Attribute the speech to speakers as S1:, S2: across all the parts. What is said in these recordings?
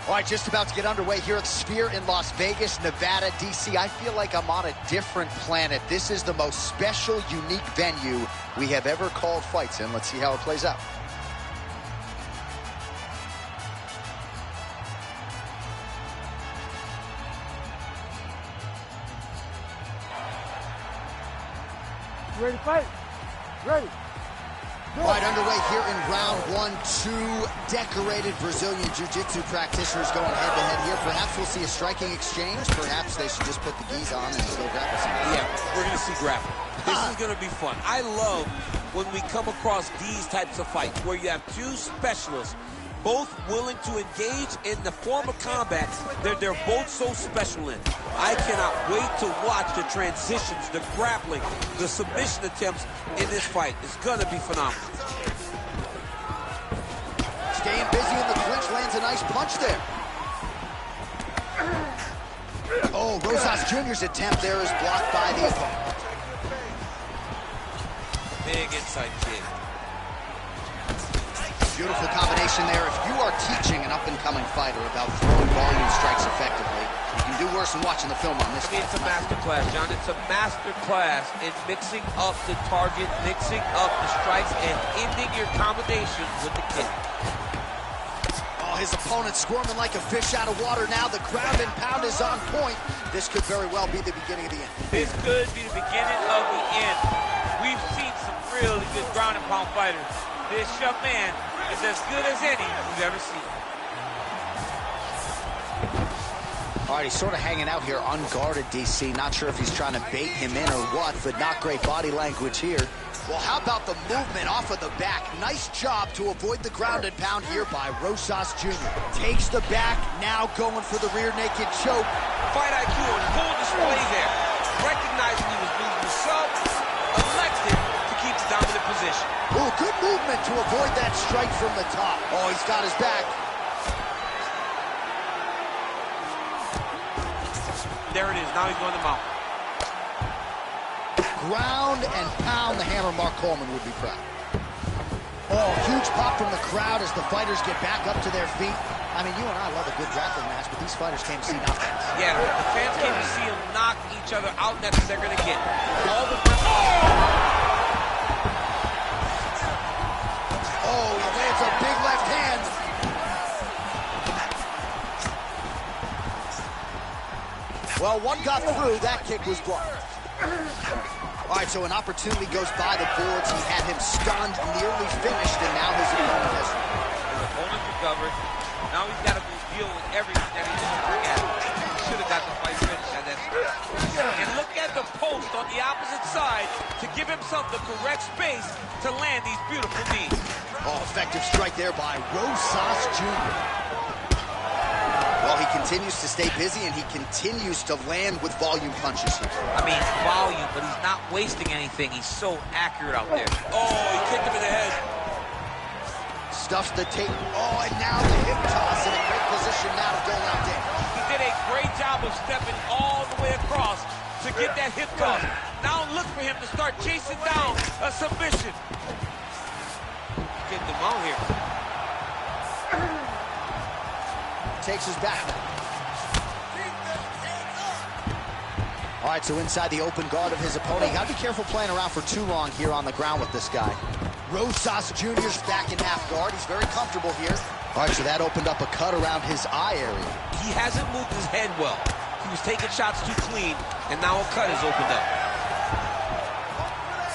S1: All right, just about to get underway here at the Sphere in Las Vegas, Nevada, DC. I feel like I'm on a different planet. This is the most special, unique venue we have ever called fights in. Let's see how it plays out.
S2: Ready to fight? Ready.
S1: All right, underway here in round one. Two decorated Brazilian Jiu-Jitsu practitioners going head-to-head here. Perhaps we'll see a striking exchange. Perhaps they should just put the gis on and go grapple some.
S3: Yeah, we're going to see grappling. This is going to be fun. I love when we come across these types of fights where you have two specialists both willing to engage in the form of combat that they're both so special in. I cannot wait to watch the transitions, the grappling, the submission attempts in this fight. It's gonna be phenomenal.
S1: Staying busy in the clinch, lands a nice punch there. Oh, Rosas Jr.'s attempt there is blocked by the opponent.
S3: Big inside kick.
S1: Beautiful combination there. If you are teaching an up-and-coming fighter about throwing volume strikes effectively, you can do worse than watching the film on this.
S3: It's a master class, John. It's a master class in mixing up the target, mixing up the strikes, and ending your combination with the kick.
S1: Oh, his opponent squirming like a fish out of water now. The ground and pound is on point. This could very well be the beginning of the end.
S4: This could be the beginning of the end. We've seen some really good ground and pound fighters. This young man is as good as any we've ever seen.
S1: All right, he's sort of hanging out here unguarded, DC. Not sure if he's trying to bait him in or what, but not great body language here. Well, how about the movement off of the back? Nice job to avoid the ground and pound here by Rosas Jr. Takes the back, now going for the rear naked choke.
S3: Fight IQ on full display there. Recognizing he was losing the sub, elected to keep the dominant position.
S1: Oh, good movement to avoid that strike from the top. Oh, he's got his back.
S3: There it is. Now he's going to mount.
S1: Ground and pound. The hammer, Mark Coleman would be proud. Oh, huge pop from the crowd as the fighters get back up to their feet. I mean, you and I love a good grappling match, but these fighters came to see knockouts.
S3: Yeah, the fans came to see them knock each other out. That's what they're going to get. All the...
S1: Oh, he lands a big left hand. Well, one got through. That kick was blocked. All right, so an opportunity goes by the boards. He had him stunned, nearly finished, and now his opponent has...
S4: His opponent's recovered. Now he's got to go deal with everything that he just forgot. He should have got the fight finished at that time. And look at the post on the opposite side to give himself the correct space to land these beautiful knees.
S1: Oh, effective strike there by Rosas Jr. Well, he continues to stay busy, and he continues to land with volume punches here.
S4: I mean, volume, but he's not wasting anything. He's so accurate out there.
S3: Oh, he kicked him in the head.
S1: Stuffs the tape. Oh, and now the hip toss in a great position now to go out there.
S4: He did a great job of stepping all the way across to get that hip toss. Now look for him to start chasing down a submission. Getting them out here.
S1: Takes his back. All right, so inside the open guard of his opponent. You got to be careful playing around for too long here on the ground with this guy. Rosas Jr.'s back in half guard. He's very comfortable here. All right, so that opened up a cut around his eye area.
S3: He hasn't moved his head well. He was taking shots too clean, and now a cut has opened up.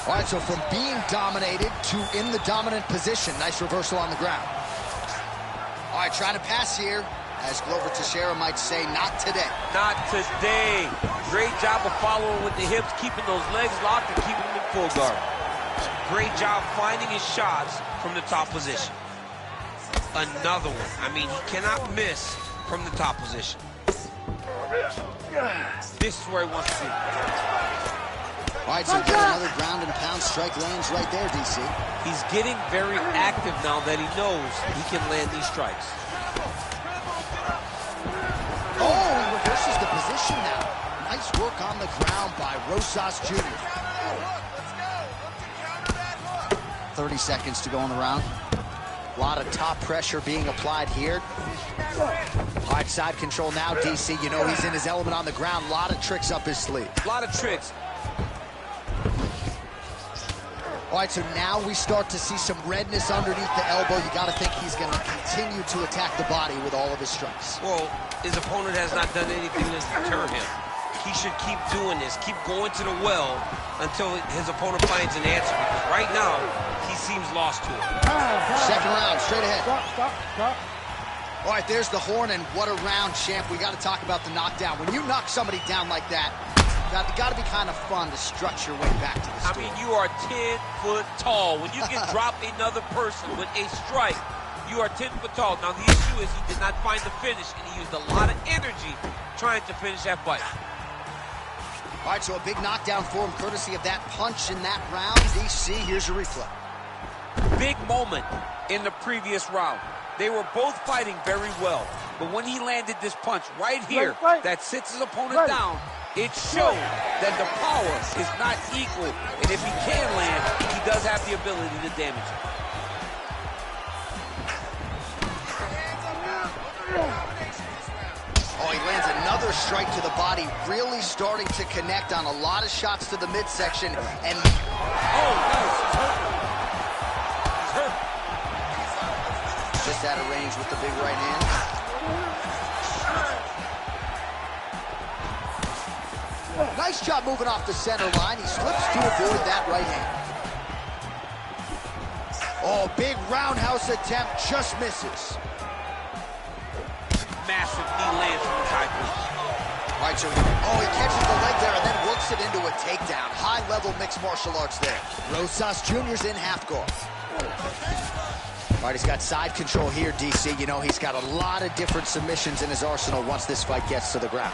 S1: All right, so from being dominated to in the dominant position. Nice reversal on the ground. All right, trying to pass here. As Glover Teixeira might say, not today.
S4: Not today. Great job of following with the hips, keeping those legs locked and keeping them in full guard.
S3: Great job finding his shots from the top position. Another one. I mean, he cannot miss from the top position. This is where he wants to be.
S1: All right, so get another ground and pound strike lands right there, DC.
S3: He's getting very active now that he knows he can land these strikes.
S1: Oh, he reverses the position now. Nice work on the ground by Rosas Jr. 30 seconds to go in the round. A lot of top pressure being applied here. All right, side control now, DC. You know he's in his element on the ground. A lot of tricks up his sleeve.
S3: A lot of tricks.
S1: All right, so now we start to see some redness underneath the elbow. You got to think he's going to continue to attack the body with all of his strikes.
S3: Well, his opponent has not done anything to deter him. He should keep doing this, keep going to the well until his opponent finds an answer, because right now, he seems lost to it.
S1: Second round, straight ahead.
S2: Stop.
S1: All right, there's the horn, and what a round, champ. We got to talk about the knockdown. When you knock somebody down like that, got to be kind of fun to strut your way back to the stool.
S3: I mean, you are 10 foot tall. When you can drop another person with a strike, you are 10 foot tall. Now, the issue is he did not find the finish, and he used a lot of energy trying to finish that fight.
S1: All right, so a big knockdown for him, courtesy of that punch in that round. DC, here's your replay.
S3: Big moment in the previous round. They were both fighting very well, but when he landed this punch right here that sits his opponent down, it showed that the power is not equal, and if he can land, he does have the ability to damage him.
S1: Oh, he lands another strike to the body, really starting to connect on a lot of shots to the midsection. And
S3: oh, nice. He's hurt.
S1: Just out of range with the big right hand. Nice job moving off the center line. He slips to avoid that right hand. Oh, big roundhouse attempt, just misses.
S3: Massive knee lands from the high punch.
S1: All right, so he catches the leg there and then works it into a takedown. High-level mixed martial arts there. Rosas Jr.'s in half guard. All right, he's got side control here, DC. You know, he's got a lot of different submissions in his arsenal once this fight gets to the ground.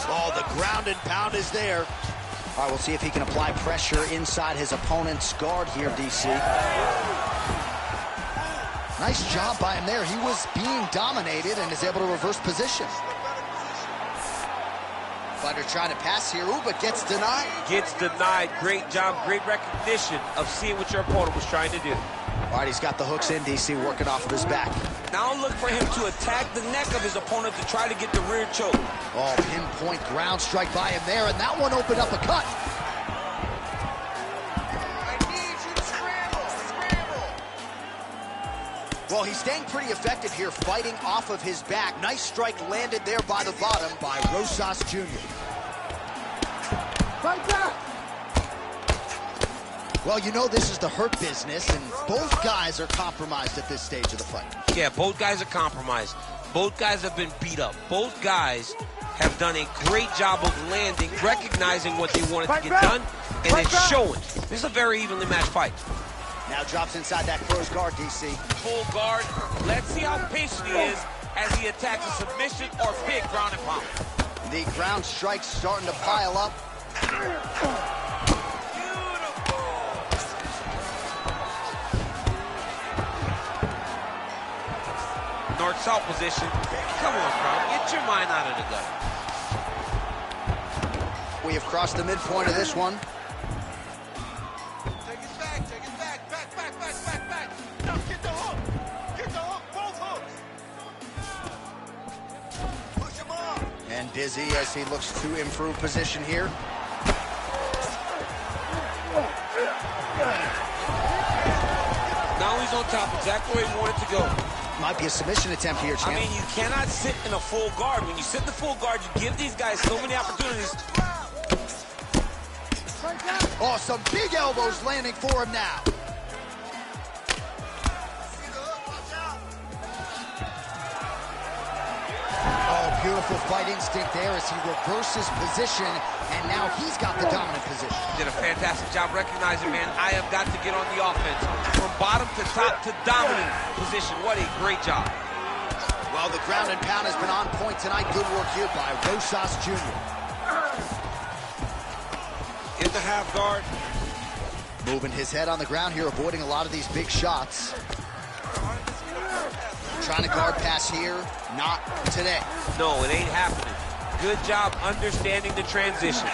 S1: Oh, the ground and pound is there. All right, we'll see if he can apply pressure inside his opponent's guard here, DC. Nice job by him there. He was being dominated and is able to reverse position. Fighter trying to pass here, but gets denied.
S3: Gets denied. Great job, great recognition of seeing what your opponent was trying to do.
S1: All right, he's got the hooks in, DC, working off of his back.
S3: Now look for him to attack the neck of his opponent to try to get the rear choke.
S1: Oh, pinpoint ground strike by him there, and that one opened up a cut. Well, he's staying pretty effective here, fighting off of his back. Nice strike landed there by the bottom by Rosas Jr.
S2: Fight back!
S1: Well, you know this is the hurt business, and both guys are compromised at this stage of the fight.
S3: Yeah, both guys are compromised. Both guys have been beat up. Both guys have done a great job of landing, recognizing what they wanted to get done, and it's showing. This is a very evenly matched fight.
S1: Now drops inside that closed guard, DC.
S3: Full guard. Let's see how patient he is as he attacks a submission or big ground and pound.
S1: The ground strikes starting to pile up.
S3: North-south position. Come on, bro. Get your mind out of the gutter.
S1: We have crossed the midpoint of this one.
S5: Take it back. Back. Now get the hook. Both hooks. Push him off.
S1: And Dizzy as he looks to improve position here.
S3: Now he's on top, exactly where he wanted to go.
S1: Might be a submission attempt here, champ.
S3: I mean, you cannot sit in a full guard. When you sit in the full guard, you give these guys so many opportunities.
S1: Oh, some big elbows landing for him now. Oh, beautiful fight instinct there as he reverses position, and now he's got the dominant position.
S3: Did a fantastic job recognizing, man, I have got to get on the offense. From bottom to top to dominant position. What a great job.
S1: Well, the ground and pound has been on point tonight. Good work here by Rosas Jr.
S3: In the half guard.
S1: Moving his head on the ground here, avoiding a lot of these big shots. Trying to guard pass here, not today.
S3: No, it ain't happening. Good job understanding the transition.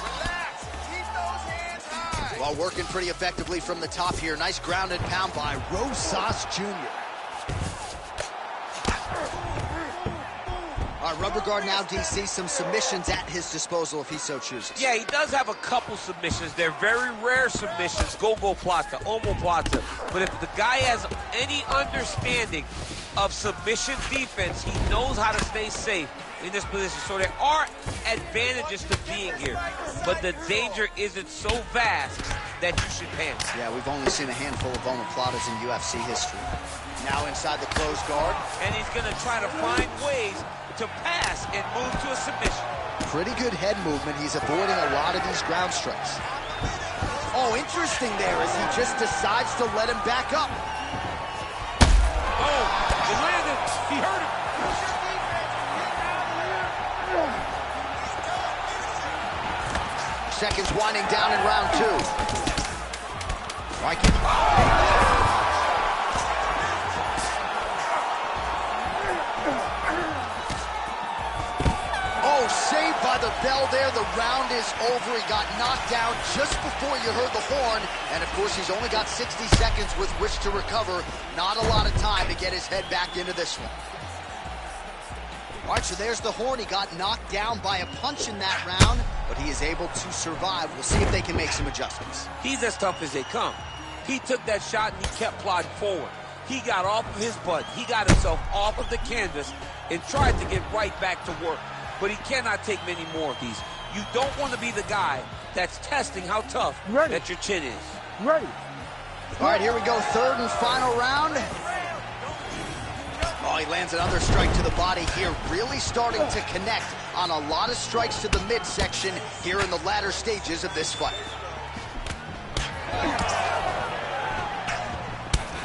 S5: Relax. Keep those hands high.
S1: Well, working pretty effectively from the top here. Nice ground and pound by Rosas Jr. All right, rubber guard now, DC. Some submissions at his disposal if he so chooses.
S3: Yeah, he does have a couple submissions. They're very rare submissions. Go-go plata, omoplata. But if the guy has any understanding of submission defense, he knows how to stay safe in this position. So there are advantages to being here, but the danger isn't so vast that you should panic.
S1: Yeah, we've only seen a handful of omoplatas in UFC history. Now inside the closed guard.
S3: And he's going to try to find ways to pass and move to a submission.
S1: Pretty good head movement. He's avoiding a lot of these ground strikes. Oh, interesting there as he just decides to let him back up.
S3: Oh, he landed. He hurt him.
S1: Seconds winding down in round 2. Like it. Oh, saved by the bell there. The round is over. He got knocked down just before you heard the horn. And, of course, he's only got 60 seconds with which to recover. Not a lot of time to get his head back into this one. All right, so there's the horn. He got knocked down by a punch in that round, but he is able to survive. We'll see if they can make some adjustments.
S3: He's as tough as they come. He took that shot and he kept plodding forward. He got off of his butt. He got himself off of the canvas and tried to get right back to work. But he cannot take many more of these. You don't want to be the guy that's testing how tough that your chin is.
S2: Ready.
S1: All right, here we go. Third and final round. Oh, he lands another strike to the body here. Really starting to connect on a lot of strikes to the midsection here in the latter stages of this fight.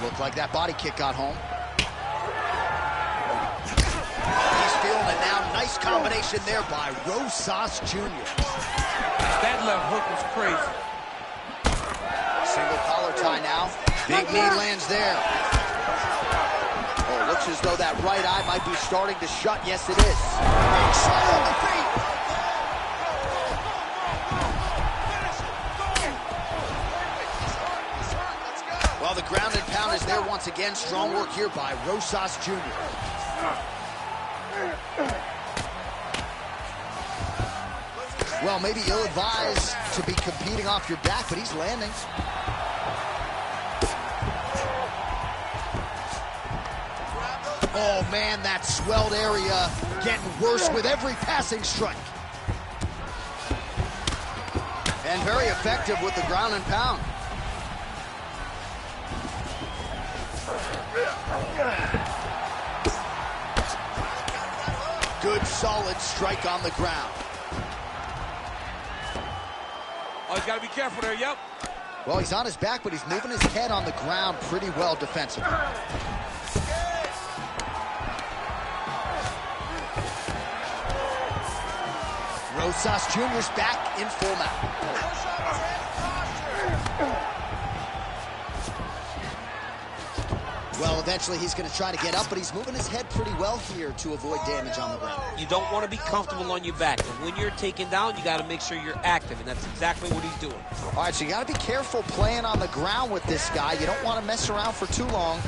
S1: Looked like that body kick got home. He's feeling it now. Nice combination there by Rosas Jr.
S3: That left hook was crazy.
S1: Single collar tie now. Big knee lands there. Oh, looks as though that right eye might be starting to shut. Yes, it is. Big shot on the feet. Well, the ground and pound is there once again. Strong work here by Rosas Jr. Well, maybe ill-advised to be competing off your back, but he's landing. Oh, man, that swelled area getting worse with every passing strike. And very effective with the ground and pound. Good, solid strike on the ground.
S3: Oh, he's got to be careful there, yep.
S1: Well, he's on his back, but he's moving his head on the ground pretty well defensively. Rosas Jr.'s back in full mount. Well, eventually he's going to try to get up, but he's moving his head pretty well here to avoid damage on the ground.
S3: You don't want to be comfortable on your back. And when you're taken down, you got to make sure you're active, and that's exactly what he's doing.
S1: All right, so you got to be careful playing on the ground with this guy. You don't want to mess around for too long.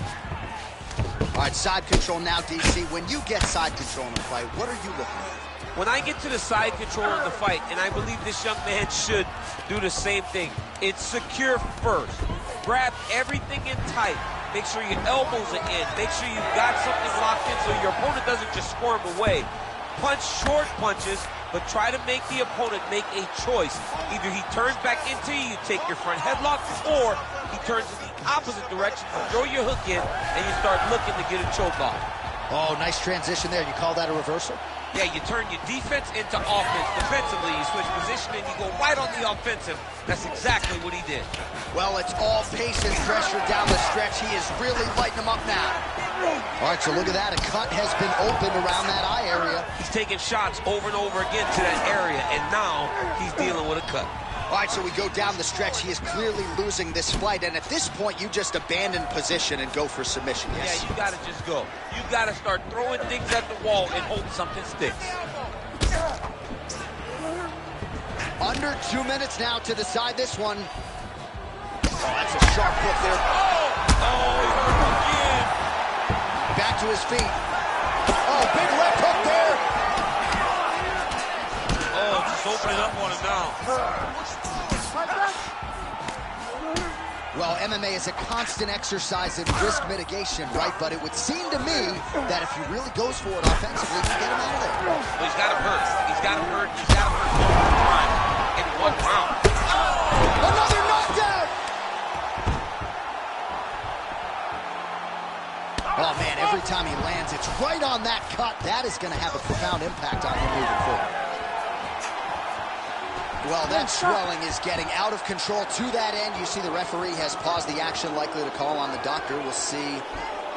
S1: All right, side control now, DC. When you get side control in the fight, what are you looking at?
S3: When I get to the side control in the fight, and I believe this young man should do the same thing, it's secure first. Grab everything in tight. Make sure your elbows are in. Make sure you've got something locked in so your opponent doesn't just squirm away. Punch short punches, but try to make the opponent make a choice. Either he turns back into you, you take your front headlock, or he turns in the opposite direction, throw your hook in, and you start looking to get a choke off.
S1: Oh, nice transition there. You call that a reversal?
S3: Yeah, you turn your defense into offense. Defensively, you switch position and you go right on the offensive. That's exactly what he did.
S1: Well, it's all pace and pressure down the stretch. He is really lighting them up now. All right, so look at that. A cut has been opened around that eye area.
S3: He's taking shots over and over again to that area, and now he's dealing with a cut.
S1: All right, so we go down the stretch. He is clearly losing this fight, and at this point, you just abandon position and go for submission, yes?
S3: Yeah, you got to just go. You got to start throwing things at the wall and hope something sticks.
S1: Under 2 minutes now to decide this one. Oh, that's a sharp hook there.
S4: Oh, he hurt him again.
S1: Back to his feet. Oh, big left hook there.
S4: Oh, just opening up on him now.
S1: Well, MMA is a constant exercise in risk mitigation, right? But it would seem to me that if he really goes for it offensively, he can get him out of there.
S4: Well, he's got him hurt. He's got him hurt. He's got him hurt multiple times in one round.
S1: Another knockdown! Oh, man, every time he lands, it's right on that cut. That is going to have a profound impact on him moving forward. Well, that swelling is getting out of control. To that end, you see the referee has paused the action, likely to call on the doctor. We'll see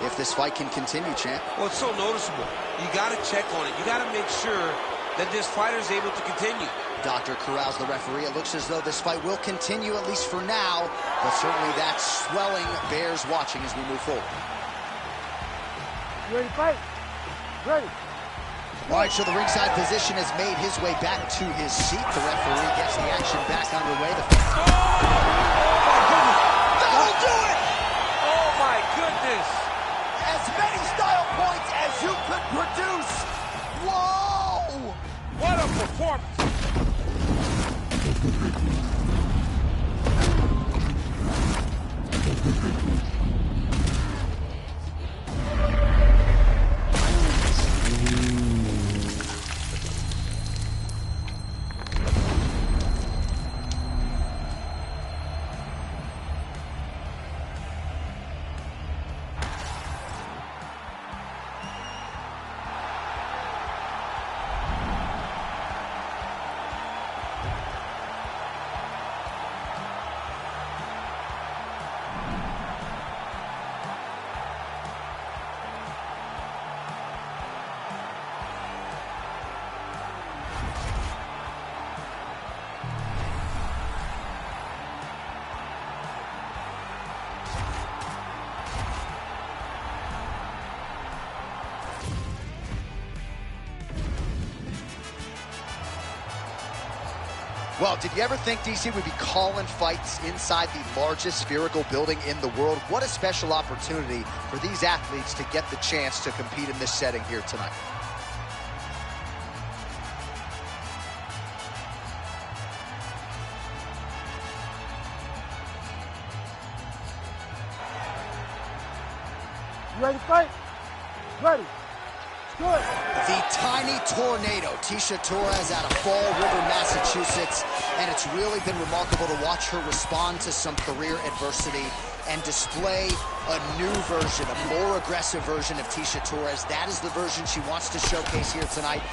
S1: if this fight can continue, champ.
S4: Well, it's so noticeable. You got to check on it. You got to make sure that this fighter is able to continue.
S1: Doctor corrals the referee. It looks as though this fight will continue, at least for now, but certainly that swelling bears watching as we move forward.
S2: You ready to fight? Ready.
S1: All right, so the ringside position has made his way back to his seat. The referee gets the action back underway.
S5: That'll do it!
S4: Oh, my goodness.
S5: As many style points as you could produce. Whoa!
S4: What a performance.
S1: Well, did you ever think, DC, would be calling fights inside the largest spherical building in the world? What a special opportunity for these athletes to get the chance to compete in this setting here tonight.
S2: You ready to fight? Ready. Good.
S1: The tiny tornado, Tecia Torres out of Fall River, Massachusetts, and it's really been remarkable to watch her respond to some career adversity and display a new version, a more aggressive version of Tecia Torres. That is the version she wants to showcase here tonight.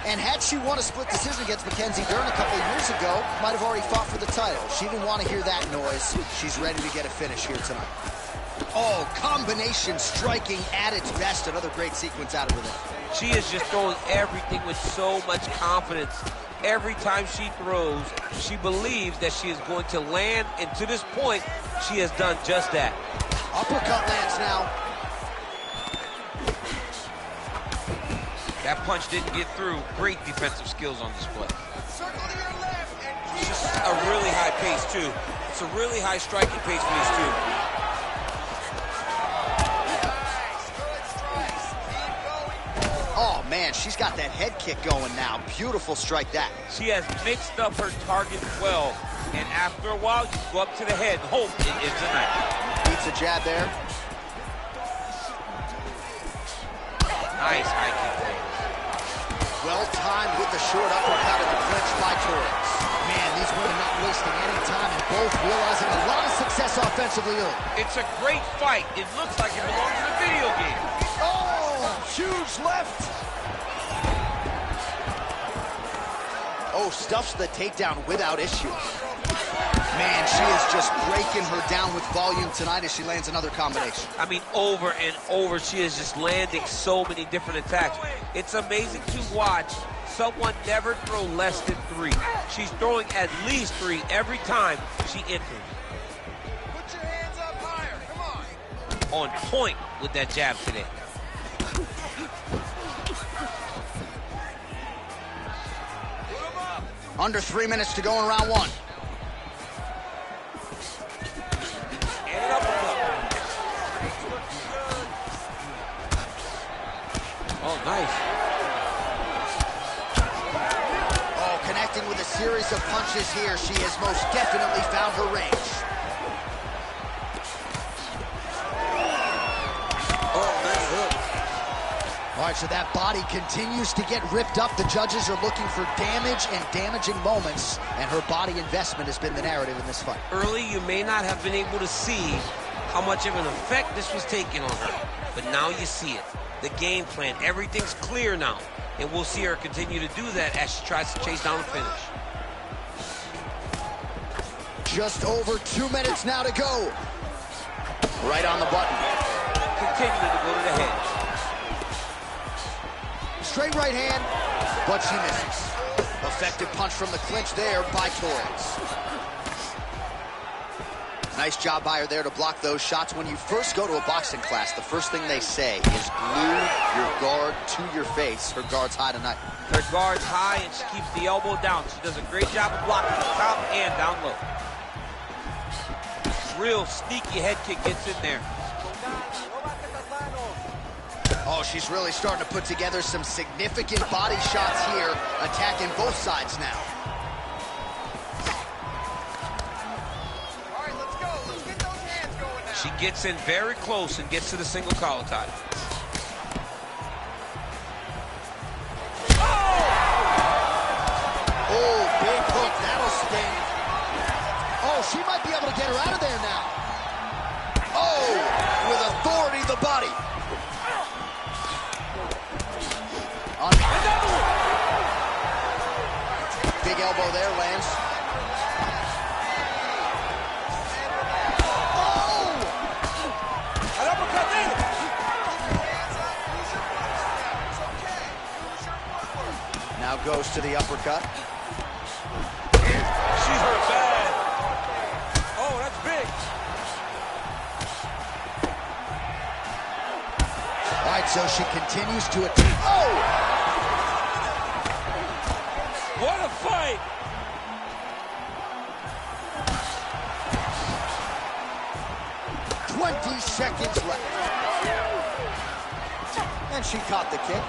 S1: And had she won a split decision against Mackenzie Dern a couple of years ago, might have already fought for the title. She didn't want to hear that noise. She's ready to get a finish here tonight. Oh, combination striking at its best. Another great sequence out of her there.
S4: She is just throwing everything with so much confidence. Every time she throws, she believes that she is going to land, and to this point, she has done just that.
S1: Uppercut lands now.
S4: That punch didn't get through. Great defensive skills on display. It's just a really high pace, too. It's a really high striking pace for these two.
S1: Oh, man, she's got that head kick going now. Beautiful strike that.
S4: She has mixed up her target well, and after a while, you go up to the head and hope it is the night.
S1: Beats a jab there.
S4: Nice high kick there.
S1: Well timed with the short uppercut and the clinch by Torres. Man, these women not wasting any time and both realizing a lot of success offensively early.
S4: It's a great fight. It looks like it belongs in a video game.
S1: Oh, huge left. Oh, stuffs the takedown without issue. Man, she is just breaking her down with volume tonight as she lands another combination.
S4: I mean, over and over, she is just landing so many different attacks. It's amazing to watch someone never throw less than 3. She's throwing at least 3 every time she enters.
S5: Put your hands up higher. Come on.
S4: On point with that jab today.
S5: Put 'em up.
S1: Under 3 minutes to go in round 1. series of punches here. She has most definitely found her range.
S3: Oh, nice hook.
S1: All right, so that body continues to get ripped up. The judges are looking for damage and damaging moments, and her body investment has been the narrative in this fight.
S3: Early, you may not have been able to see how much of an effect this was taking on her, but now you see it. The game plan, everything's clear now, and we'll see her continue to do that as she tries to chase down the finish.
S1: Just over 2 minutes now to go. Right on the button.
S3: Continue to go to the head.
S1: Straight right hand, but she misses. Effective punch from the clinch there by Torres. Nice job by her there to block those shots. When you first go to a boxing class, the first thing they say is glue your guard to your face. Her guard's high tonight.
S3: Her guard's high, and she keeps the elbow down. She does a great job of blocking the top and down low. Real sneaky head kick gets in there.
S1: Oh, she's really starting to put together some significant body shots here, attacking both sides now.
S5: All right, let's go. Let's get those hands going now.
S3: She gets in very close and gets to the single collar tie.
S1: Oh, big hook. That'll sting. Oh, she might be able to get her out of there now. Oh, with authority, the body. Big elbow there, lands. Oh!
S3: An uppercut in.
S1: Now goes to the uppercut.
S3: She's hurt bad. Oh, that's big.
S1: All right, so she continues to attack. Oh!
S3: What a fight!
S1: 20 seconds left. And she caught the kick.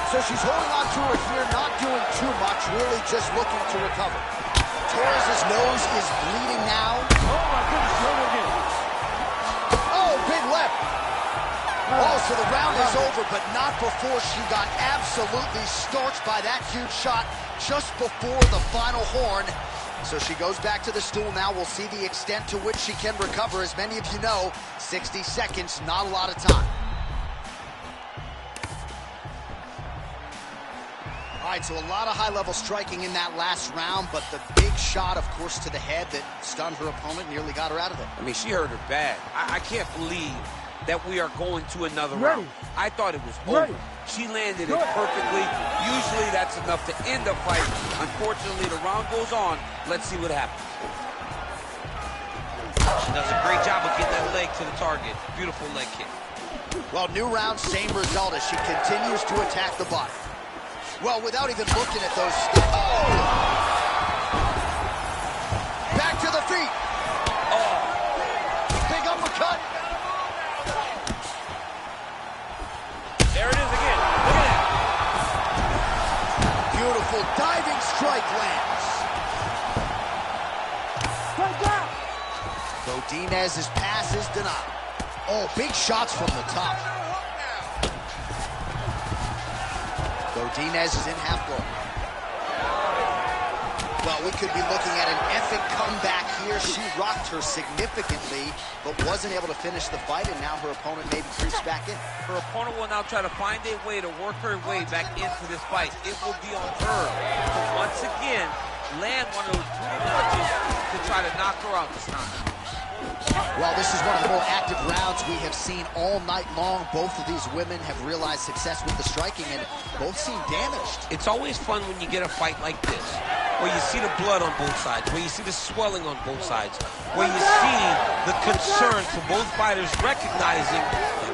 S1: So she's holding on to her here, not doing too much, really just looking to recover. Torres' nose is bleeding now.
S2: Oh, my goodness, over again.
S1: Oh, big left. Oh, so the round is over, but not before she got absolutely starched by that huge shot just before the final horn. So she goes back to the stool now. We'll see the extent to which she can recover. As many of you know, 60 seconds, not a lot of time. All right, so a lot of high-level striking in that last round, but the big shot, of course, to the head that stunned her opponent, nearly got her out of there.
S3: I mean, she hurt her bad. I can't believe that we are going to another round. I thought it was over. She landed it perfectly. Usually that's enough to end the fight. Unfortunately, the round goes on. Let's see what happens. She does a great job of getting that leg to the target. Beautiful leg kick.
S1: Well, new round, same result as she continues to attack the body. Well, without even looking at those... Oh! Back to the feet.
S3: Oh,
S1: Big uppercut.
S3: there it is again. Look at that.
S1: Beautiful diving strike lands.
S2: Strike down.
S1: Godinez's pass is denied. Oh, big shots from the top. Godinez is in half guard. Well, we could be looking at an epic comeback here. She rocked her significantly, but wasn't able to finish the fight, and now her opponent maybe creeps back in.
S3: Her opponent will now try to find a way to work her way back into this fight. It will be on her to once again land one of those brutal punches to try to knock her out this time.
S1: Well, this is one of the more active rounds we have seen all night long. Both of these women have realized success with the striking, and both seem damaged.
S3: It's always fun when you get a fight like this, where you see the blood on both sides, where you see the swelling on both sides, where you see the concern from both fighters recognizing,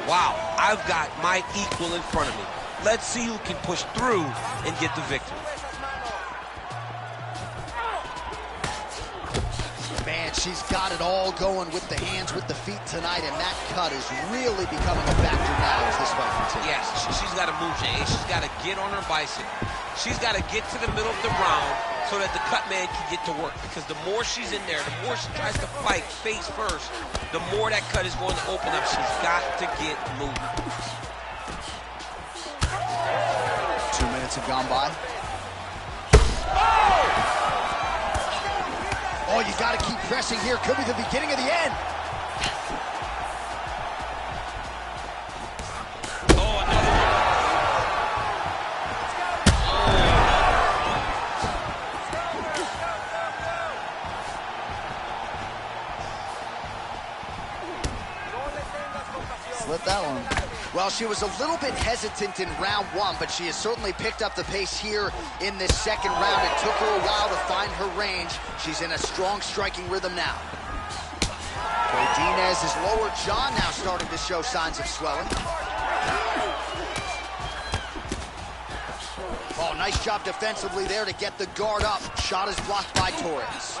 S3: wow, I've got my equal in front of me. Let's see who can push through and get the victory.
S1: Man, she's got it all going with the hands, with the feet tonight, and that cut is really becoming a factor now as this fight continues.
S3: Yes, she's got to move, Jay. She's got to get on her bicycle. She's got to get to the middle of the round so that the cut man can get to work. Because the more she's in there, the more she tries to fight face first, the more that cut is going to open up. She's got to get moving.
S1: 2 minutes have gone by. Oh, you got to keep pressing here. Could be the beginning of the end.
S4: Oh, another
S1: Slip that one. Well, she was a little bit hesitant in round one, but she has certainly picked up the pace here in this second round. It took her a while to find her range. She's in a strong striking rhythm now. Godinez's lower jaw now starting to show signs of swelling. Oh, nice job defensively there to get the guard up. Shot is blocked by Torres.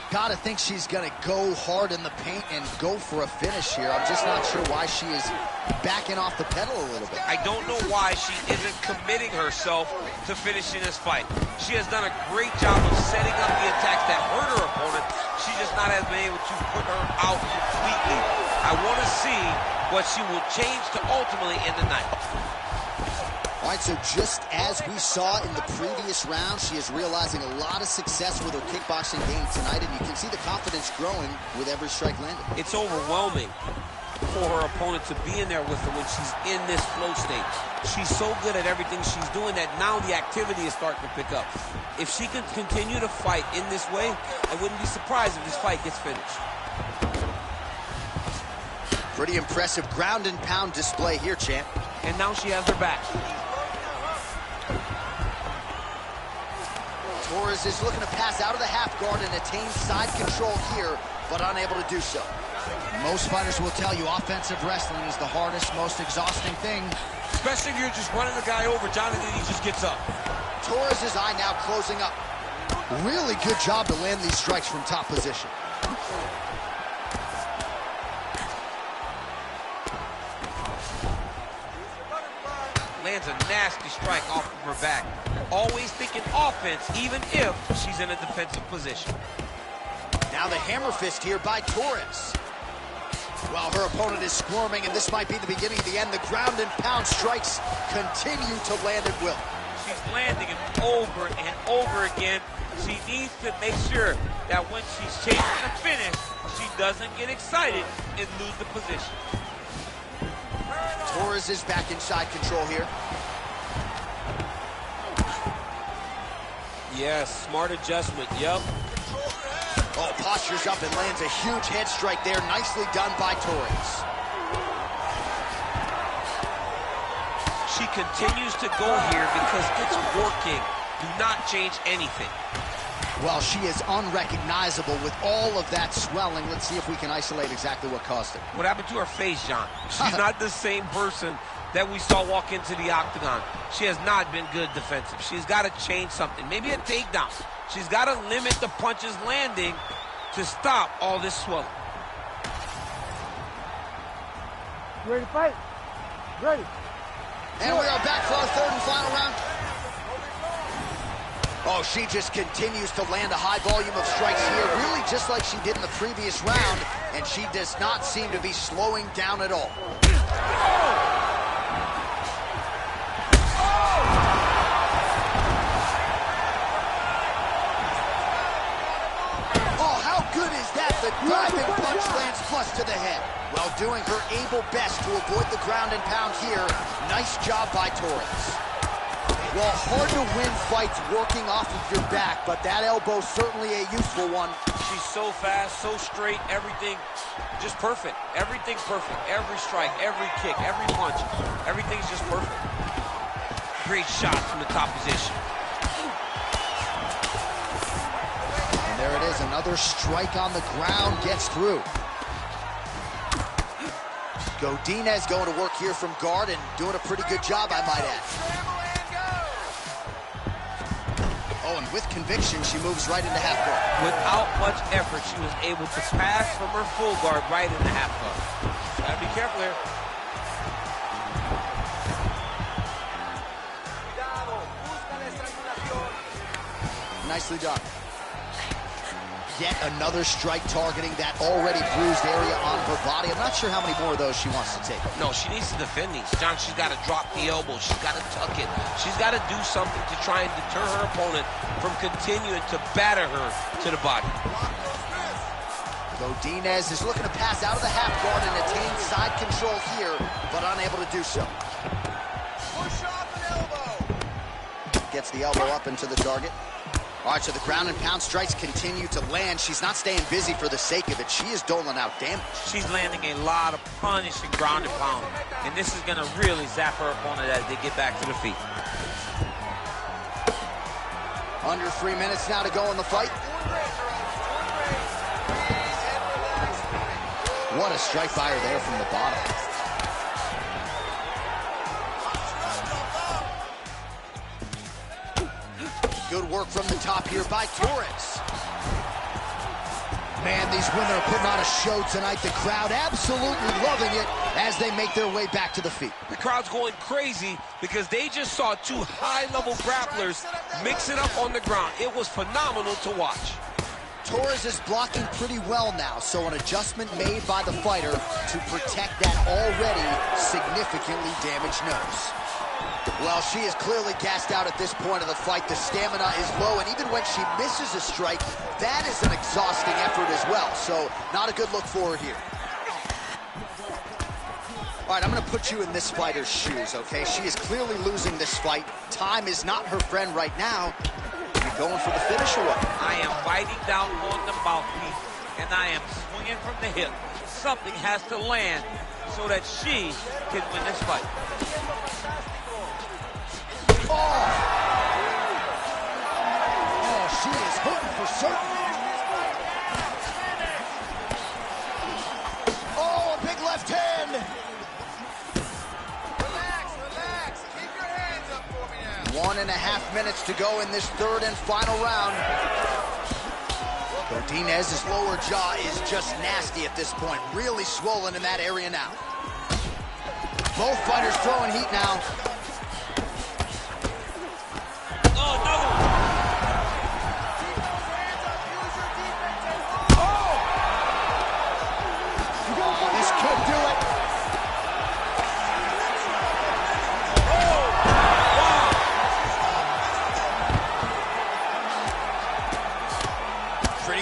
S1: Gotta think she's gonna go hard in the paint and go for a finish here. I'm just not sure why she is backing off the pedal a little bit.
S4: I don't know why she isn't committing herself to finishing this fight. She has done a great job of setting up the attacks that hurt her opponent. She just not has been able to put her out completely. I want to see what she will change to ultimately end the night.
S1: All right, so just as we saw in the previous round, she is realizing a lot of success with her kickboxing game tonight, and you can see the confidence growing with every strike landed.
S3: It's overwhelming for her opponent to be in there with her when she's in this flow state. She's so good at everything she's doing that now the activity is starting to pick up. If she can continue to fight in this way, I wouldn't be surprised if this fight gets finished.
S1: Pretty impressive ground and pound display here, champ.
S3: And now she has her back.
S1: Torres is looking to pass out of the half guard and attain side control here, but unable to do so. Most fighters will tell you offensive wrestling is the hardest, most exhausting thing.
S3: Especially if you're just running the guy over, Jonathan, he just gets up.
S1: Torres' eye now closing up. Really good job to land these strikes from top position.
S4: Lands a nasty strike off of her back. Always thinking offense, even if she's in a defensive position.
S1: Now the hammer fist here by Torres. While her opponent is squirming, and this might be the beginning of the end, the ground and pound strikes continue to land at will.
S4: She's landing them over and over again. She needs to make sure that when she's chasing a finish, she doesn't get excited and lose the position.
S1: Torres is back inside control here.
S3: Yes, smart adjustment, yep.
S1: Oh, postures up and lands a huge head strike there. Nicely done by Torres.
S3: She continues to go here because it's working. Do not change anything.
S1: Well, she is unrecognizable with all of that swelling. Let's see if we can isolate exactly what caused it.
S3: What happened to her face, John? She's not the same person that we saw walk into the octagon. She has not been good defensive. She's got to change something. Maybe a takedown. She's got to limit the punches landing to stop all this swelling.
S2: You ready to fight? Ready.
S1: And we are back for our third and final round. Oh, she just continues to land a high volume of strikes here, really just like she did in the previous round, and she does not seem to be slowing down at all. Oh, how good is that? The driving punch lands flush to the head. While doing her able best to avoid the ground and pound here, nice job by Torres. Well, hard to win fights working off of your back, but that elbow certainly a useful one.
S3: She's so fast, so straight, everything just perfect. Everything perfect. Every strike, every kick, every punch, everything's just perfect. Great shot from the top position.
S1: And there it is, another strike on the ground gets through. Godinez going to work here from guard and doing a pretty good job, I might add. Oh, and with conviction, she moves right into half guard.
S3: Without much effort, she was able to pass from her full guard right into half guard. Gotta be careful here.
S1: Nicely done. Yet another strike targeting that already bruised area on her body. I'm not sure how many more of those she wants to take.
S3: No, she needs to defend these. John, she's got to drop the elbow. She's got to tuck it. She's got to do something to try and deter her opponent from continuing to batter her to the body.
S1: Godinez is looking to pass out of the half guard and attain side control here, but unable to do so.
S5: Push off an elbow.
S1: Gets the elbow up into the target. All right, so the ground and pound strikes continue to land. She's not staying busy for the sake of it. She is doling out damage.
S4: She's landing a lot of punishing ground and pound, and this is going to really zap her opponent as they get back to the feet.
S1: Under 3 minutes now to go in the fight. What a strike fire there from the bottom. Good work from the top here by Torres. Man, these women are putting on a show tonight. The crowd absolutely loving it as they make their way back to the feet.
S3: The crowd's going crazy because they just saw two high-level grapplers mix it up on the ground. It was phenomenal to watch.
S1: Torres is blocking pretty well now, so an adjustment made by the fighter to protect that already significantly damaged nose. Well, she is clearly gassed out at this point of the fight. The stamina is low, and even when she misses a strike, that is an exhausting effort as well. So, not a good look for her here. All right, I'm going to put you in this fighter's shoes, okay? She is clearly losing this fight. Time is not her friend right now. You going for the finish or what?
S4: I am biting down on the mouthpiece, and I am swinging from the hip. Something has to land so that she can win this fight.
S1: Oh, she is hurting for certain. Oh, a big left hand.
S5: Relax. Keep your hands up for me now.
S1: 1.5 minutes to go in this third and final round. Godinez's lower jaw is just nasty at this point. Really swollen in that area now. Both fighters throwing heat now.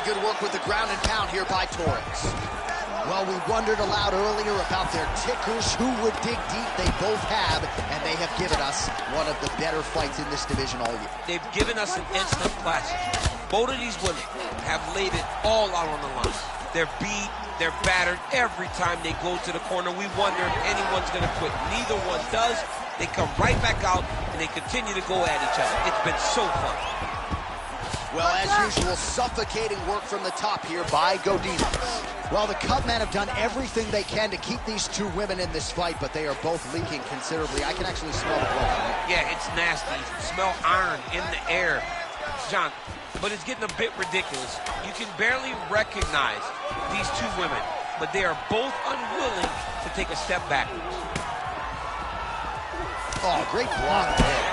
S1: Good work with the ground and pound here by Torres. Well, we wondered aloud earlier about their tickers, who would dig deep. They both have, and they have given us one of the better fights in this division all year.
S3: They've given us an instant classic. Both of these women have laid it all out on the line. They're beat, they're battered every time they go to the corner. We wonder if anyone's going to quit. Neither one does. They come right back out, and they continue to go at each other. It's been so fun.
S1: Well, as usual, suffocating work from the top here by Godinez. Well, the Cutmen have done everything they can to keep these two women in this fight, but they are both leaking considerably. I can actually smell the blood.
S3: Yeah, it's nasty. Smell iron in the air. John, but it's getting a bit ridiculous. You can barely recognize these two women, but they are both unwilling to take a step backwards.
S1: Oh, great block there.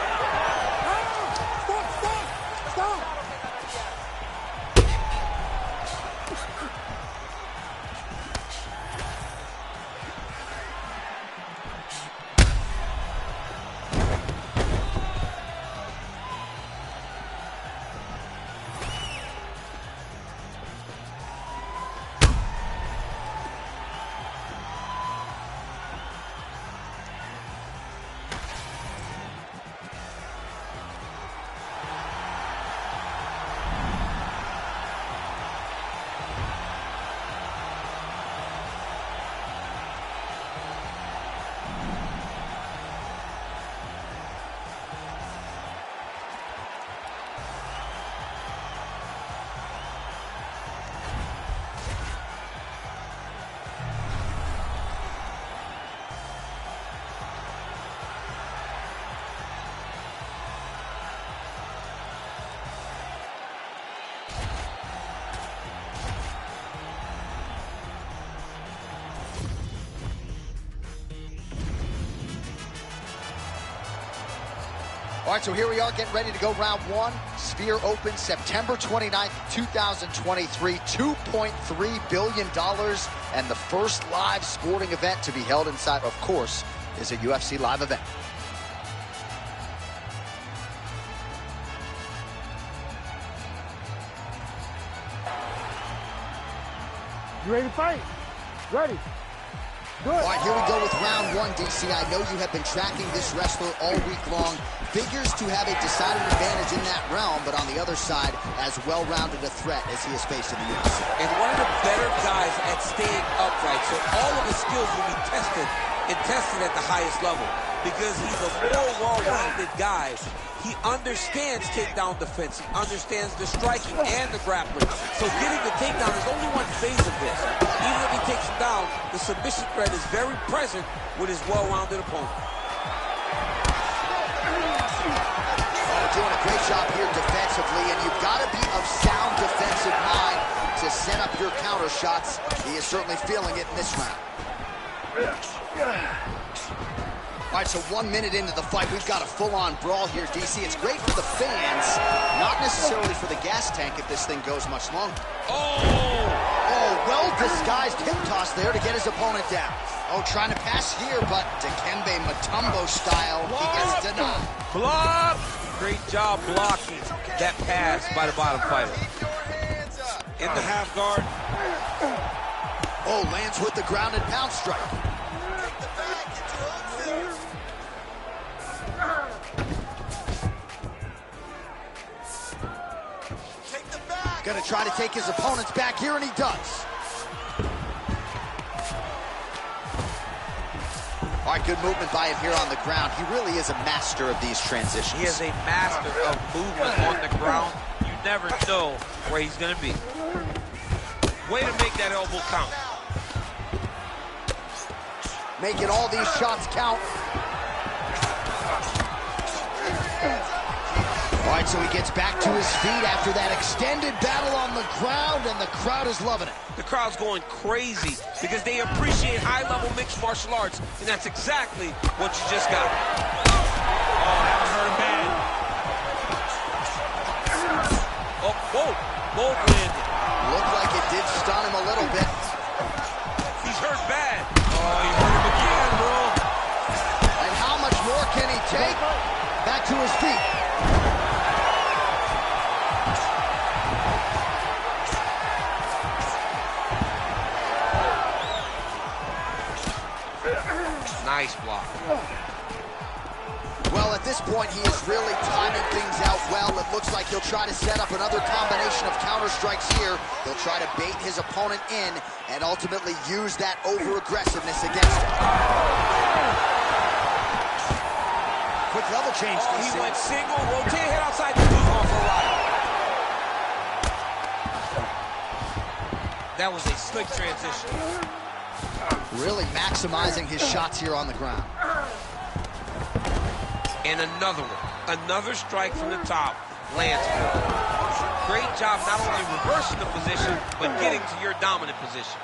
S1: All right, so here we are getting ready to go round one. Sphere Open, September 29th, 2023, $2.3 billion, and the first live sporting event to be held inside, of course, is a UFC live event.
S2: You ready to fight? Ready. Good.
S1: All right, here we go with round one, DC. I know you have been tracking this wrestler all week long. Figures to have a decided advantage in that realm, but on the other side, as well-rounded a threat as he has faced in the UFC.
S3: And one of the better guys at staying upright, so all of his skills will be tested and tested at the highest level because he's a more well-rounded guy. He understands takedown defense. He understands the striking and the grappling. So getting the takedown is only one phase of this. Even if he takes him down, the submission threat is very present with his well-rounded opponent.
S1: Doing a great job here defensively, and you've got to be of sound defensive mind to set up your counter shots. He is certainly feeling it in this round. All right, so 1 minute into the fight, we've got a full-on brawl here, DC. It's great for the fans, not necessarily for the gas tank if this thing goes much longer. Oh, well-disguised hip toss there to get his opponent down. Oh, trying to pass here, but Dikembe Mutombo style, he gets denied.
S3: Block! Great job blocking that pass by the bottom fighter. In the half guard.
S1: Oh, lands with the grounded pound strike. Gonna try to take his opponent's back here, and he does. All right, good movement by him here on the ground. He really is a master of these transitions.
S3: He is a master of movement on the ground. You never know where he's gonna be. Way to make that elbow count.
S1: Making all these shots count. All right, so he gets back to his feet after that extended battle on the ground, and the crowd is loving it.
S3: The crowd's going crazy because they appreciate high-level mixed martial arts, and that's exactly what you just got. Oh, that was hurt bad. Oh, both landed.
S1: Looked like it did stun him a little bit.
S3: He's hurt bad. Oh, he hurt him again, bro.
S1: And how much more can he take? Back to his feet.
S3: Nice block.
S1: Well, at this point, he is really timing things out well. It looks like he'll try to set up another combination of counter strikes here. He'll try to bait his opponent in and ultimately use that over-aggressiveness against him. Quick level change.
S3: Oh, he went single, rotate head outside, the dude's off for a ride. That was a slick transition.
S1: Really maximizing his shots here on the ground.
S3: And another one. Another strike from the top. Lands for him. Great job not only reversing the position, but getting to your dominant position.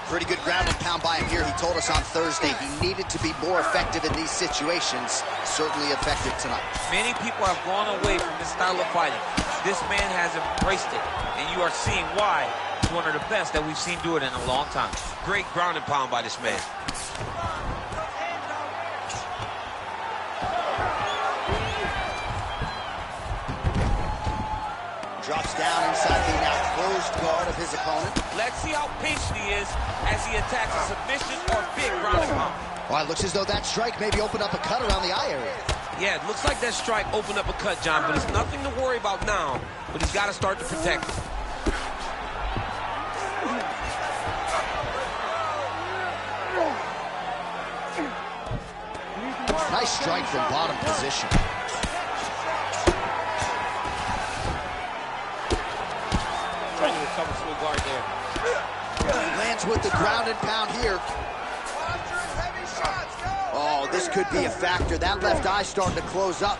S1: Pretty good ground and pound by him here. He told us on Thursday he needed to be more effective in these situations. Certainly effective tonight.
S3: Many people have gone away from this style of fighting. This man has embraced it, and you are seeing why. One of the best that we've seen do it in a long time. Great ground and pound by this man.
S1: Drops down inside the now closed guard of his opponent.
S3: Let's see how patient he is as he attacks a submission or big ground and pound.
S1: Well, it looks as though that strike maybe opened up a cut around the eye area.
S3: Yeah, it looks like that strike opened up a cut, John, but it's nothing to worry about now. But he's got to start to protect it.
S1: Nice strike from bottom position.
S3: Trying to recover full guard there.
S1: Lands with the ground and pound here. Oh, this could be a factor. That left eye starting to close up.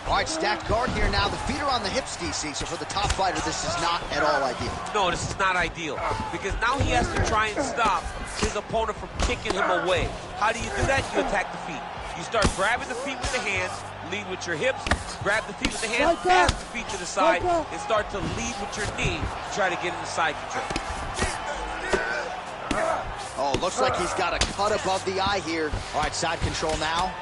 S1: All right, stacked guard here now. The feet are on the hips, DC, so for the top fighter, this is not at all ideal.
S3: No, this is not ideal because now he has to try and stop his opponent from kicking him away. How do you do that? You attack the feet. You start grabbing the feet with the hands, lead with your hips, grab the feet with the hands, pass the feet to the side, and start to lead with your knee to try to get in the side control.
S1: Oh, looks like he's got a cut above the eye here. All right, side control now.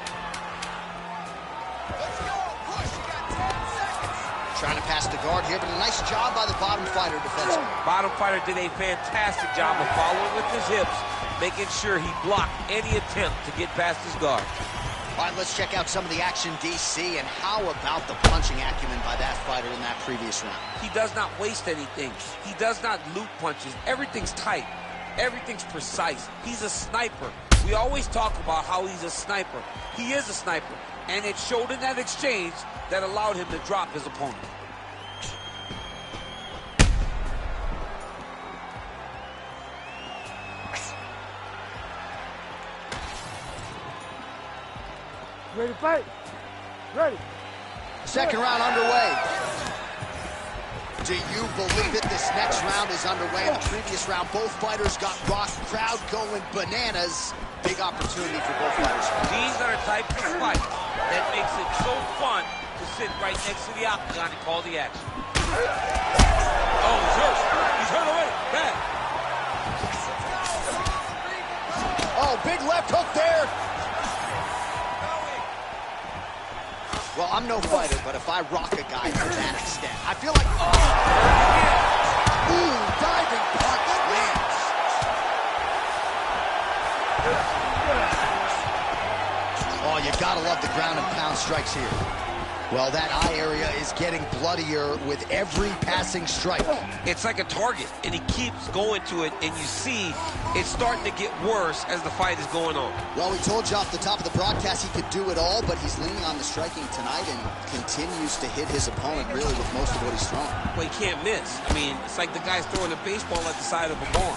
S1: Trying to pass the guard here, but a nice job by the bottom fighter defensively.
S3: Bottom fighter did a fantastic job of following with his hips, making sure he blocked any attempt to get past his guard.
S1: All right, let's check out some of the action, DC, and how about the punching acumen by that fighter in that previous round?
S3: He does not waste anything. He does not loop punches. Everything's tight. Everything's precise. He's a sniper. We always talk about how he's a sniper. He is a sniper, and it showed in that exchange that allowed him to drop his opponent.
S2: Ready to fight? Ready.
S1: Second round underway. Do you believe it? This next round is underway. In the previous round, both fighters got rocked. Crowd going bananas. Big opportunity for both fighters.
S3: These are the types of fights that makes it so fun to sit right next to the octagon and call the action. Oh, he's hurt. He's hurt already. Bad.
S1: Oh, big left hook there. Well, I'm no fighter, but if I rock a guy to that extent, I feel like, ooh, diving punch lands. Oh, you gotta love the ground and pound strikes here. Well, that eye area is getting bloodier with every passing strike.
S3: It's like a target, and he keeps going to it, and you see it's starting to get worse as the fight is going on.
S1: Well, we told you off the top of the broadcast he could do it all, but he's leaning on the striking tonight and continues to hit his opponent really with most of what he's throwing.
S3: Well, he can't miss. I mean, it's like the guy's throwing a baseball at the side of a barn.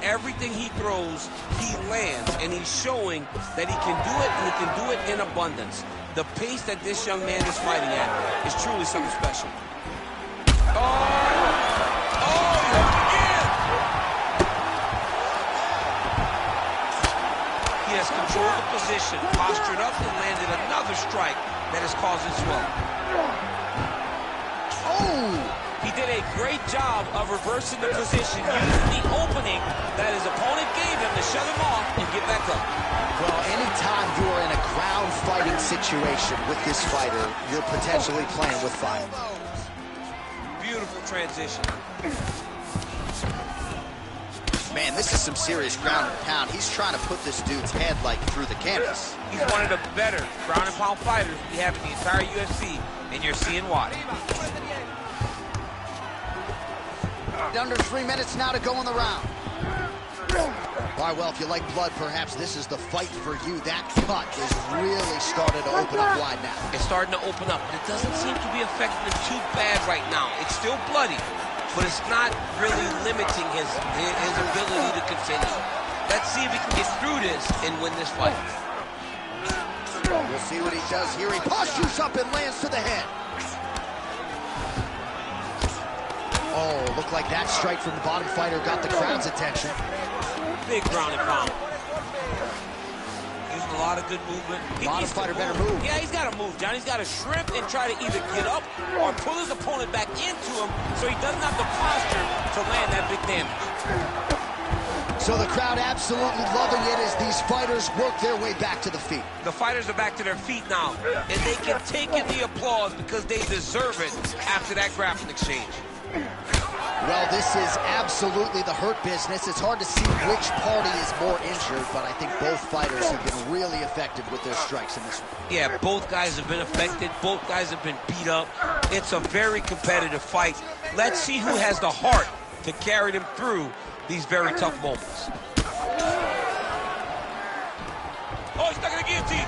S3: Everything he throws, he lands, and he's showing that he can do it, and he can do it in abundance. The pace that this young man is fighting at is truly something special. Oh! Oh, he hurt again! He has controlled the position, postured up, and landed another strike that is causing swelling.
S1: Oh!
S3: He did a great job of reversing the position, using the opening that his opponent gave him to shut him off and get back up.
S1: Well, anytime you are in a ground fighting situation with this fighter, you're potentially playing with fire.
S3: Beautiful transition.
S1: Man, this is some serious ground and pound. He's trying to put this dude's head like through the canvas.
S3: He's one of the better ground and pound fighters we have in the entire UFC, and you're seeing why.
S1: Under 3 minutes now to go in the round. All right, well, if you like blood, perhaps this is the fight for you. That cut is really starting to open up wide now.
S3: It's starting to open up, but it doesn't seem to be affecting him too bad right now. It's still bloody, but it's not really limiting his ability to continue. Let's see if he can get through this and win this fight.
S1: We'll see what he does here. He postures up and lands to the head. Oh, looked like that strike from the bottom fighter got the crowd's attention.
S3: Big ground and pound. Using a lot of good movement.
S1: Bottom fighter better move.
S3: Yeah, he's got to move, John. He's got to shrimp and try to either get up or pull his opponent back into him so he doesn't have the posture to land that big damage.
S1: So the crowd absolutely loving it as these fighters work their way back to the feet.
S3: The fighters are back to their feet now, and they can take in the applause because they deserve it after that grappling exchange.
S1: Well, this is absolutely the hurt business. It's hard to see which party is more injured, but I think both fighters have been really effective with their strikes in this one.
S3: Yeah, both guys have been affected. Both guys have been beat up. It's a very competitive fight. Let's see who has the heart to carry them through these very tough moments. Oh, he's stuck in the guillotine.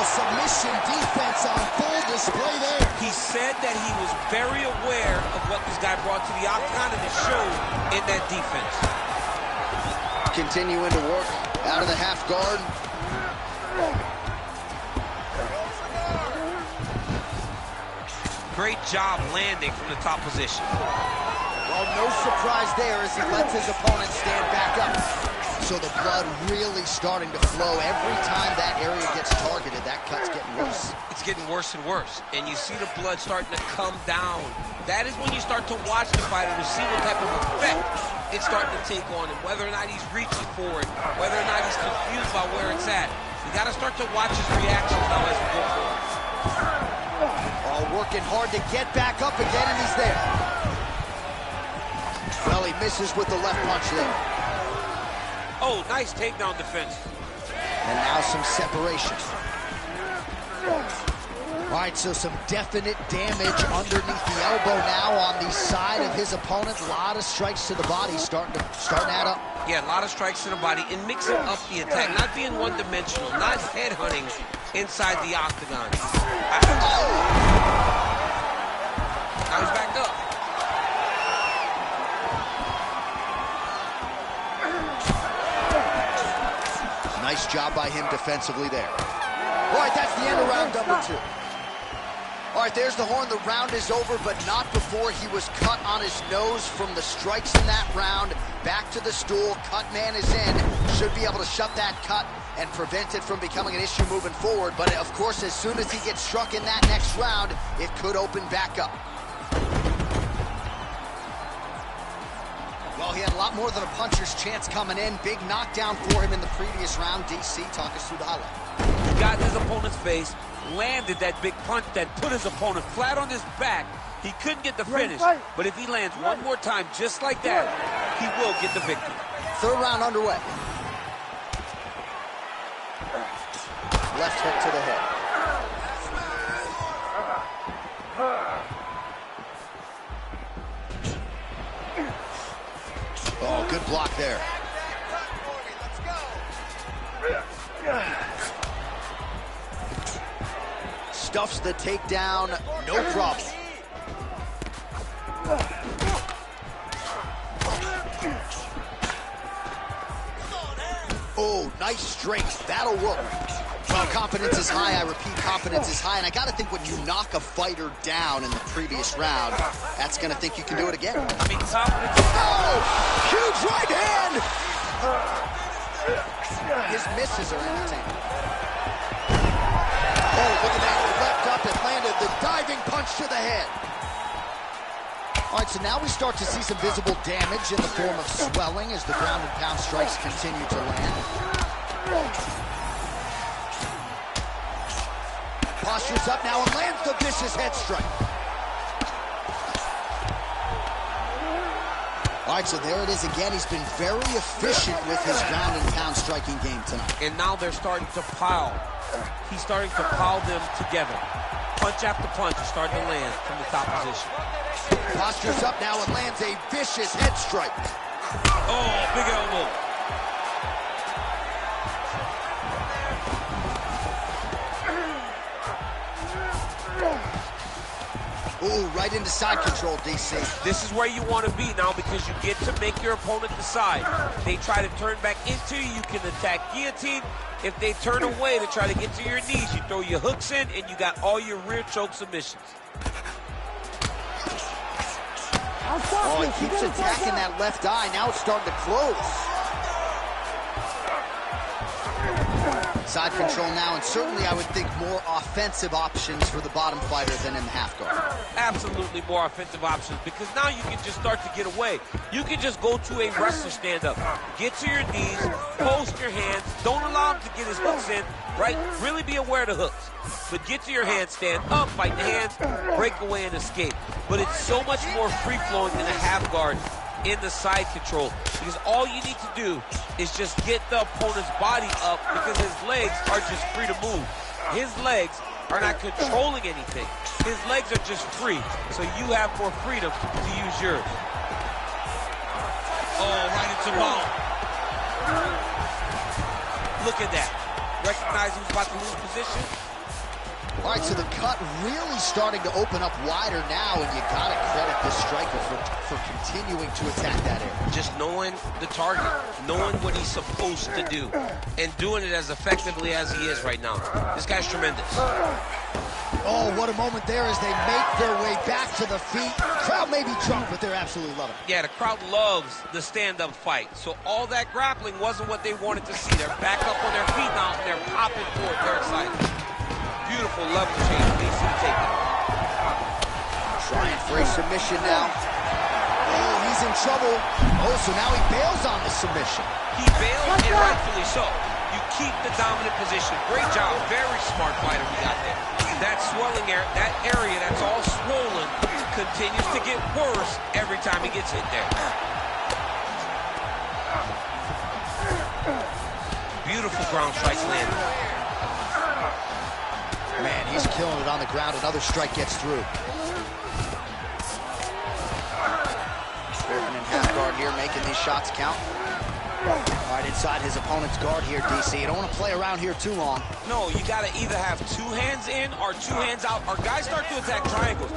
S1: Submission defense on full display there.
S3: He said that he was very aware of what this guy brought to the octagon, and it showed in that defense.
S1: Continuing to work out of the half guard.
S3: Great job landing from the top position.
S1: Well, no surprise there as he lets his opponent stand back up. So the blood really starting to flow. Every time that area gets targeted, that cut's getting worse.
S4: It's getting worse and worse. And you see the blood starting to come down. That is when you start to watch the fighter to see what type of effect it's starting to take on him, whether or not he's reaching for it, whether or not he's confused by where it's at. You got to start to watch his reactions now as we go forward.
S1: All working hard to get back up again, and he's there. Well, he misses with the left punch there.
S4: Oh, nice takedown defense.
S1: And now some separation. All right, so some definite damage underneath the elbow now on the side of his opponent. A lot of strikes to the body starting to add up.
S4: Yeah, a lot of strikes to the body and mixing up the attack, not being one-dimensional, not headhunting inside the octagon. Now he's backed up.
S1: Nice job by him defensively there. All right, that's the end of round number 2. All right, there's the horn. The round is over, but not before he was cut on his nose from the strikes in that round. Back to the stool. Cut man is in. Should be able to shut that cut and prevent it from becoming an issue moving forward. But, of course, as soon as he gets struck in that next round, it could open back up. Well, he had a lot more than a puncher's chance coming in. Big knockdown for him in the previous round. DC, talk us through the highlight.
S4: He got in his opponent's face, landed that big punch that put his opponent flat on his back. He couldn't get the finish, but if he lands one more time just like that, he will get the victory.
S1: Third round underway. Left hook to the head. Oh, good block there. Stuffs the takedown, no problem. Oh, nice strength. That'll work. Well, confidence is high. I repeat, confidence is high. And I got to think when you knock a fighter down in the previous round, that's going to think you can do it again.
S4: I mean, confidence.
S1: Oh, huge right hand. His misses are entertaining. Oh, look at that. He leapt up and landed the diving punch to the head. All right, so now we start to see some visible damage in the form of swelling as the ground and pound strikes continue to land. Postures up now and lands the vicious head strike. All right, so there it is again. He's been very efficient with his ground and pound striking game tonight.
S4: And now they're starting to pile. He's starting to pile them together. Punch after punch is starting to land from the top position.
S1: Postures up now and lands a vicious head strike.
S4: Oh, big elbow.
S1: Ooh, right into side control, DC.
S4: This is where you want to be now because you get to make your opponent decide. They try to turn back into you, you can attack guillotine. If they turn away to try to get to your knees, you throw your hooks in and you got all your rear choke submissions.
S1: Oh, he keeps attacking that left eye. Now it's starting to close. Side control now, and certainly I would think more offensive options for the bottom fighter than in the half guard.
S4: Absolutely more offensive options because now you can just start to get away. You can just go to a wrestler stand-up. Get to your knees, post your hands. Don't allow him to get his hooks in, right? Really be aware of the hooks. But get to your hands, stand up, fight the hands, break away and escape. But it's so much more free-flowing than a half guard in the side control because all you need to do is just get the opponent's body up because his legs are just free to move. His legs are not controlling anything. His legs are just free, so you have more freedom to use yours. Oh, right into bone. Look at that. Recognize who's about to lose position.
S1: All right, so the cut really starting to open up wider now, and you got to credit this striker for continuing to attack that area.
S3: Just knowing the target, knowing what he's supposed to do, and doing it as effectively as he is right now. This guy's tremendous.
S1: Oh, what a moment there as they make their way back to the feet. Crowd may be drunk, but they're absolutely loving it.
S3: Yeah, the crowd loves the stand-up fight. So all that grappling wasn't what they wanted to see. They're back up on their feet now, and they're popping forward. They're excited. Beautiful level change. They see the takedown.
S1: Trying for a submission now. Oh, he's in trouble. Oh, so now he bails on the submission.
S3: He bailed, and rightfully so. You keep the dominant position. Great job. Very smart fighter we got there. That swelling area, that area that's all swollen, continues to get worse every time he gets hit there. Beautiful ground strike landing.
S1: Man, he's killing it on the ground. Another strike gets through. Working in half guard here, making these shots count. All right, inside his opponent's guard here, DC. You don't want to play around here too long.
S3: No, you got to either have two hands in or two hands out, or guys start to attack triangles.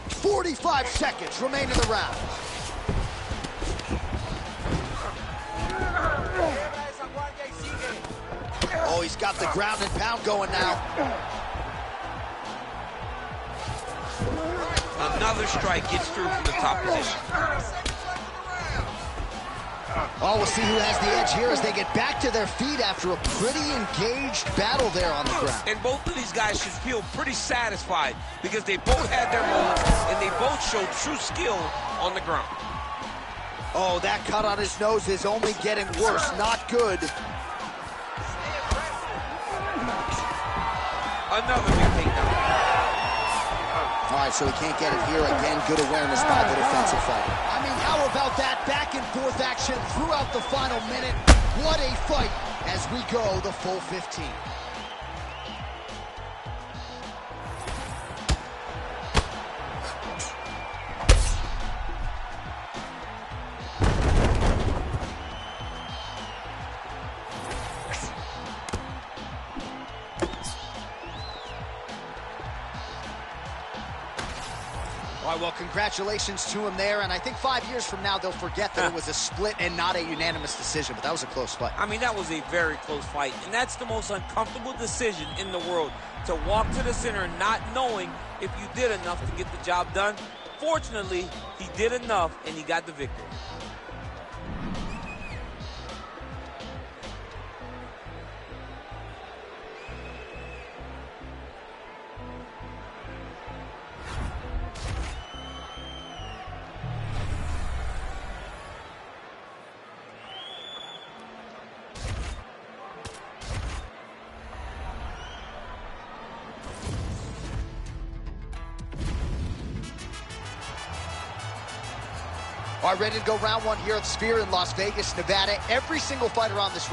S1: 45 seconds remain in the round. Oh, he's got the ground and pound going now.
S3: Another strike gets through from the top position.
S1: Oh, we'll see who has the edge here as they get back to their feet after a pretty engaged battle there on the ground.
S3: And both of these guys should feel pretty satisfied because they both had their moments and they both showed true skill on the ground.
S1: Oh, that cut on his nose is only getting worse. Not good.
S3: Another big takedown.
S1: All right, so he can't get it here. Again, good awareness by the defensive fighter. I mean, how about that back and forth action throughout the final minute? What a fight as we go the full 15. All right, well, congratulations to him there, and I think 5 years from now they'll forget that it was a split and not a unanimous decision, but that was a close fight.
S3: I mean, that was a very close fight, and that's the most uncomfortable decision in the world, to walk to the center not knowing if you did enough to get the job done. Fortunately, he did enough, and he got the victory.
S1: All right, ready to go round one here at Sphere in Las Vegas, Nevada. Every single fighter on this